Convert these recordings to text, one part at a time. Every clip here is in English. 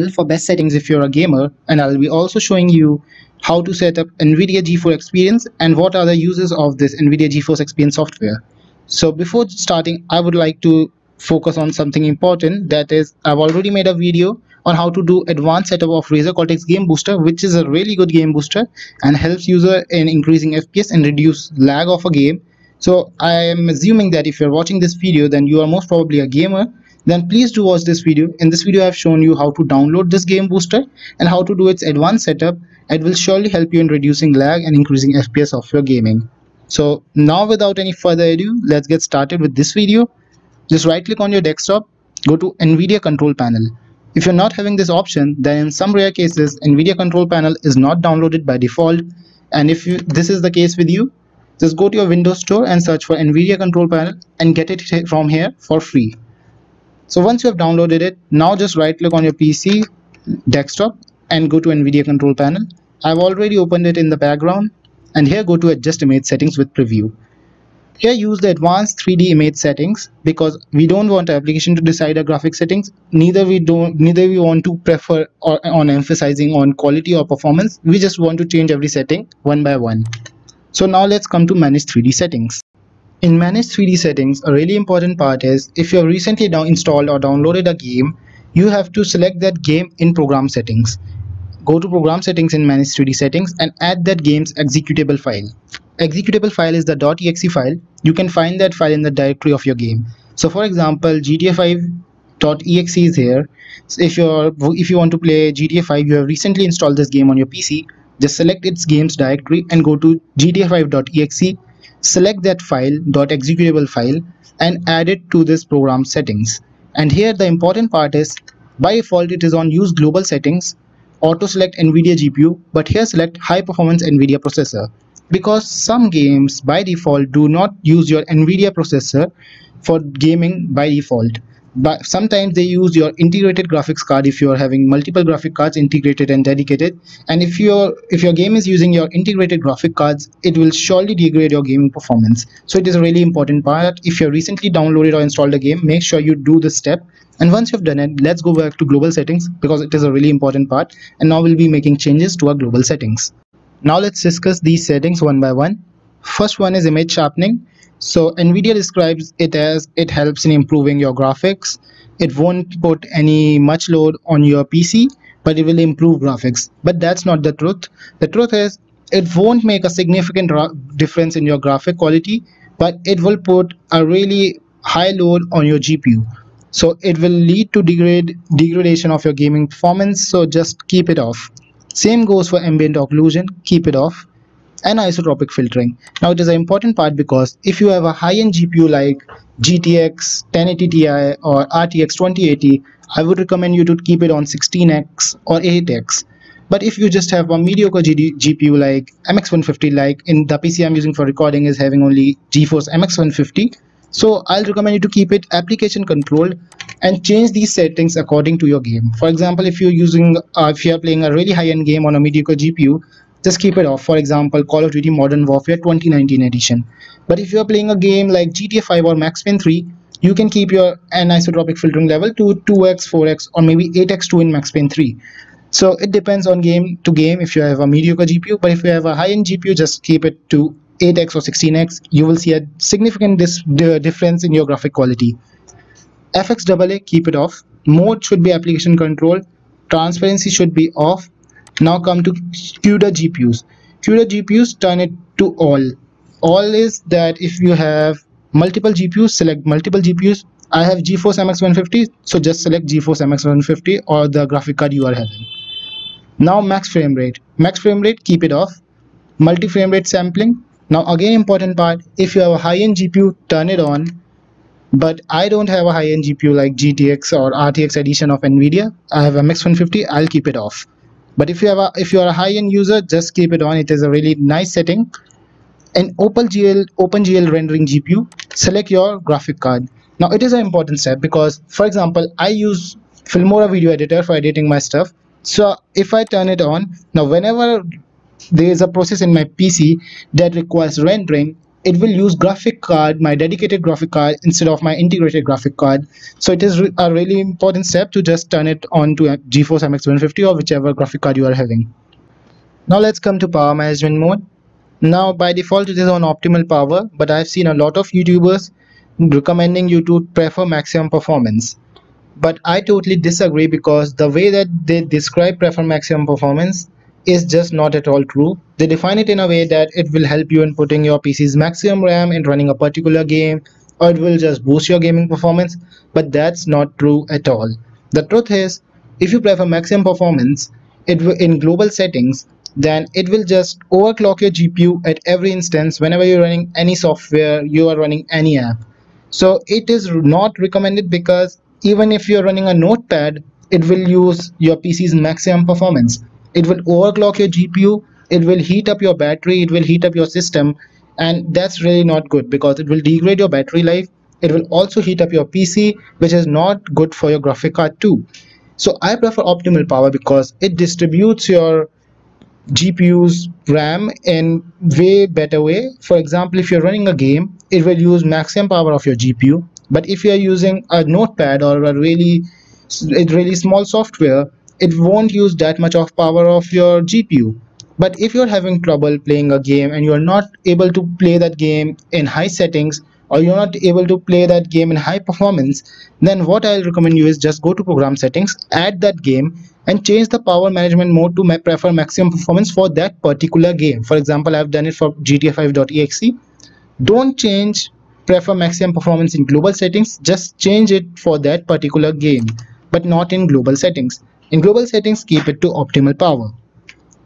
for best settings if you're a gamer, and I'll be also showing you how to set up Nvidia GeForce Experience and what are the uses of this Nvidia GeForce Experience software. So before starting, I would like to focus on something important, that is I've already made a video on how to do advanced setup of Razer Cortex Game Booster, which is a really good game booster and helps user in increasing FPS and reduce lag of a game. So I am assuming that if you're watching this video, then you are most probably a gamer. Then please do watch this video. In this video, I've shown you how to download this game booster and how to do its advanced setup. It will surely help you in reducing lag and increasing FPS of your gaming. So now without any further ado, let's get started with this video. Just right click on your desktop, go to Nvidia control panel. If you're not having this option, then in some rare cases, Nvidia control panel is not downloaded by default. And if this is the case with you, just go to your Windows store and search for Nvidia control panel and get it from here for free. So once you have downloaded it, now just right click on your PC desktop and go to Nvidia control panel. I've already opened it in the background, and here go to adjust image settings with preview. Here use the advanced 3D image settings because we don't want the application to decide our graphic settings. Neither we want to prefer on emphasizing on quality or performance. We just want to change every setting one by one. So now let's come to manage 3D settings. In manage 3D settings, a really important part is if you have recently installed or downloaded a game, you have to select that game in program settings. Go to program settings in manage 3D settings and add that game's executable file. Executable file is the .exe file. You can find that file in the directory of your game. So for example, GTA 5.exe is here. So if you want to play GTA 5, you have recently installed this game on your PC, just select its games directory and go to GTA5.exe. Select that file, .executable file, and add it to this program settings. And here the important part is, by default it is on use global settings, auto select Nvidia GPU, but here select high performance Nvidia processor, because some games by default do not use your Nvidia processor for gaming by default. But sometimes they use your integrated graphics card if you are having multiple graphic cards integrated and dedicated. And if your game is using your integrated graphic cards, it will surely degrade your gaming performance. So it is a really important part. If you recently downloaded or installed a game, make sure you do this step. And once you've done it, let's go back to global settings because it is a really important part. And now we'll be making changes to our global settings. Now let's discuss these settings one by one. First one is image sharpening. So Nvidia describes it as it helps in improving your graphics. It won't put any much load on your PC, but it will improve graphics. But that's not the truth. The truth is it won't make a significant difference in your graphic quality, but it will put a really high load on your GPU. So it will lead to degradation of your gaming performance, so just keep it off. Same goes for ambient occlusion, keep it off. And isotropic filtering. Now it is an important part because if you have a high-end GPU like GTX 1080 Ti or RTX 2080, I would recommend you to keep it on 16x or 8x. But if you just have a mediocre GPU like MX150, like in the PC I'm using for recording is having only GeForce MX150, so I'll recommend you to keep it application controlled and change these settings according to your game. For example, if you're playing a really high-end game on a mediocre GPU, just keep it off. For example, Call of Duty Modern Warfare 2019 edition. But if you're playing a game like GTA 5 or Max Payne 3, you can keep your anisotropic filtering level to 2x, 4x, or maybe 8x2 in Max Payne 3. So it depends on game to game if you have a mediocre GPU, but if you have a high-end GPU, just keep it to 8x or 16x. You will see a significant difference in your graphic quality. FXAA, keep it off. Mode should be application control. Transparency should be off. Now come to CUDA GPUs. CUDA GPUs, turn it to all. All is that if you have multiple GPUs, select multiple GPUs. I have GeForce MX150, so just select GeForce MX150 or the graphic card you are having. Now max frame rate. Max frame rate, keep it off. Multi frame rate sampling. Now again important part, if you have a high-end GPU, turn it on. But I don't have a high-end GPU like GTX or RTX edition of Nvidia. I have a MX150, I'll keep it off. But if you are a high-end user, just keep it on. It is a really nice setting. And OpenGL rendering GPU, select your graphic card. Now it is an important step because, for example, I use Filmora video editor for editing my stuff. So if I turn it on, now whenever there is a process in my PC that requires rendering, it will use graphic card, my dedicated graphic card, instead of my integrated graphic card. So it is a really important step to just turn it on to a GeForce MX 150 or whichever graphic card you are having. Now let's come to power management mode. Now by default it is on optimal power, but I've seen a lot of YouTubers recommending you to prefer maximum performance. But I totally disagree, because the way that they describe prefer maximum performance is just not at all true. They define it in a way that it will help you in putting your PC's maximum RAM in running a particular game, or it will just boost your gaming performance, but that's not true at all. The truth is, if you prefer maximum performance in global settings, then it will just overclock your GPU at every instance whenever you're running any software, you are running any app. So it is not recommended, because even if you're running a notepad, it will use your PC's maximum performance. It will overclock your GPU, it will heat up your battery, it will heat up your system, and that's really not good, because it will degrade your battery life. It will also heat up your PC, which is not good for your graphic card too. So I prefer optimal power, because it distributes your GPU's RAM in way better way. For example, if you're running a game, it will use maximum power of your GPU. But if you're using a notepad or a really small software, it won't use that much of power of your GPU. But if you're having trouble playing a game and you're not able to play that game in high settings, or you're not able to play that game in high performance, then what I'll recommend you is just go to program settings, add that game, and change the power management mode to prefer maximum performance for that particular game. For example, I've done it for GTA 5.exe. Don't change prefer maximum performance in global settings, just change it for that particular game, but not in global settings. In global settings, keep it to optimal power.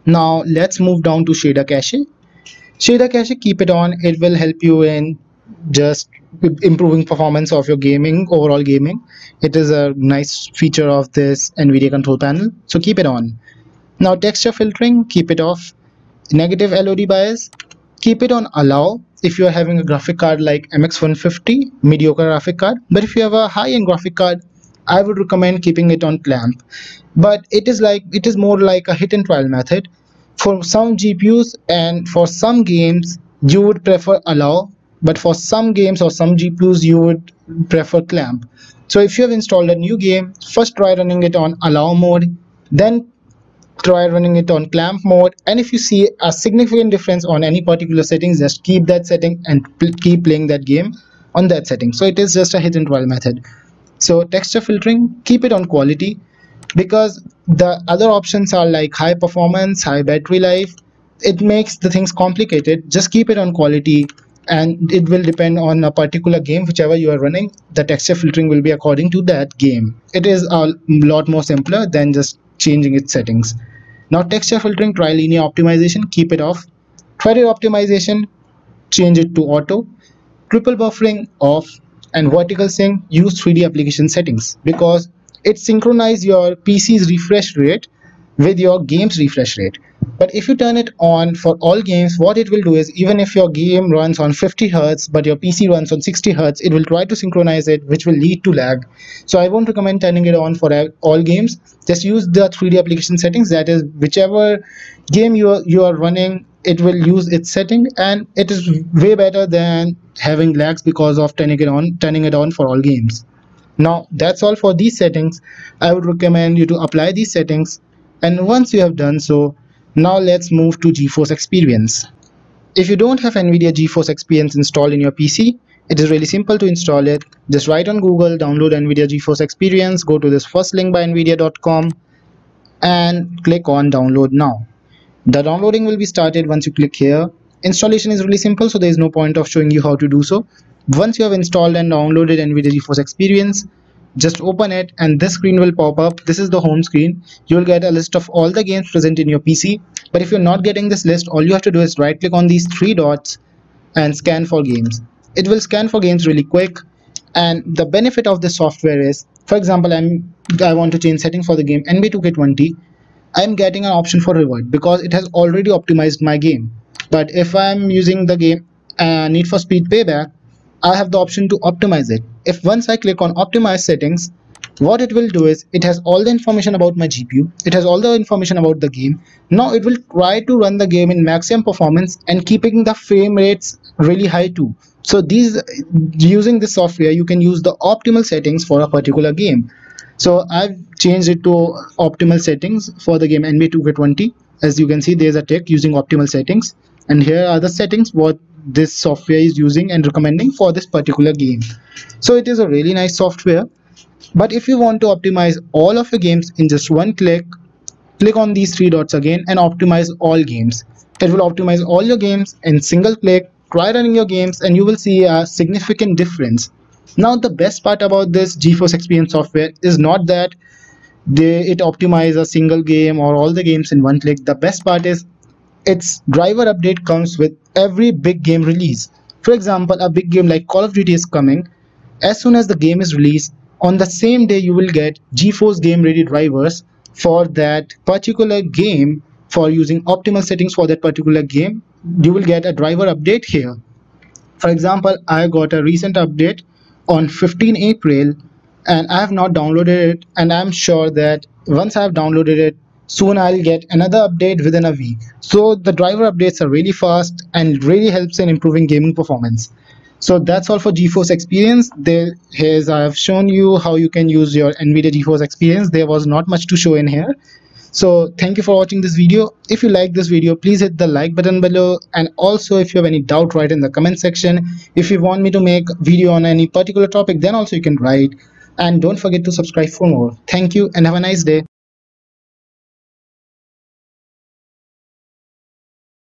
Now let's move down to shader cache. Shader cache, keep it on. It will help you in just improving performance of your gaming, overall gaming. It is a nice feature of this Nvidia control panel, so keep it on. Now texture filtering, keep it off. Negative LOD bias, keep it on allow if you are having a graphic card like MX 150, mediocre graphic card. But if you have a high-end graphic card, I would recommend keeping it on clamp. But it is more like a hit and trial method. For some GPUs and for some games, you would prefer allow, but for some games or some GPUs, you would prefer clamp. So if you have installed a new game, first try running it on allow mode, then try running it on clamp mode, and if you see a significant difference on any particular settings, just keep that setting and keep playing that game on that setting. So it is just a hit and trial method. So texture filtering, keep it on quality, because the other options are like high performance, high battery life. It makes the things complicated. Just keep it on quality, and it will depend on a particular game. Whichever you are running, the texture filtering will be according to that game. It is a lot more simpler than just changing its settings. Now texture filtering, try linear optimization, keep it off. Threaded optimization, change it to auto. Triple buffering off, and vertical sync, use 3D application settings, because it synchronizes your PC's refresh rate with your game's refresh rate. But if you turn it on for all games, what it will do is, even if your game runs on 50 Hz but your PC runs on 60 Hz, it will try to synchronize it, which will lead to lag. So I won't recommend turning it on for all games. Just use the 3D application settings, that is, whichever game you are running, it will use its setting, and it is way better than having lags because of turning it on for all games. Now that's all for these settings. I would recommend you to apply these settings, and once you have done so, now let's move to GeForce Experience. If you don't have Nvidia GeForce Experience installed in your PC, it is really simple to install it. Just write on Google, download Nvidia GeForce Experience, go to this first link by nvidia.com and click on download now. The downloading will be started once you click here. Installation is really simple, so there is no point of showing you how to do so. Once you have installed and downloaded Nvidia GeForce Experience, just open it and this screen will pop up. This is the home screen. You will get a list of all the games present in your PC. But if you're not getting this list, all you have to do is right click on these three dots and scan for games. It will scan for games really quick. And the benefit of this software is, for example, I want to change setting for the game NBA 2K20. I'm getting an option for revert because it has already optimized my game. But if I'm using the game Need for Speed Payback, I have the option to optimize it. If once I click on optimize settings, what it will do is, it has all the information about my GPU, it has all the information about the game. Now it will try to run the game in maximum performance and keeping the frame rates really high too. So these, using this software, you can use the optimal settings for a particular game. So I've changed it to optimal settings for the game NBA 2K20. As you can see, there's a tick using optimal settings, and here are the settings what this software is using and recommending for this particular game. So it is a really nice software. But if you want to optimize all of your games in just one click, click on these three dots again and optimize all games. It will optimize all your games in single click. Try running your games and you will see a significant difference. Now the best part about this GeForce Experience software is not that it optimizes a single game or all the games in one click. The best part is its driver update comes with every big game release. For example, a big game like Call of Duty is coming. As soon as the game is released, on the same day you will get GeForce Game Ready drivers for that particular game. For using optimal settings for that particular game, you will get a driver update here. For example, I got a recent update on 15 April and I have not downloaded it, and I'm sure that once I have downloaded it, soon I'll get another update within a week. So the driver updates are really fast and really helps in improving gaming performance. So that's all for GeForce Experience. Here's I have shown you how you can use your Nvidia GeForce Experience. There was not much to show in here. So thank you for watching this video. If you like this video, please hit the like button below, and also if you have any doubt, write in the comment section. If you want me to make video on any particular topic, then also you can write, and don't forget to subscribe for more. Thank you and have a nice day.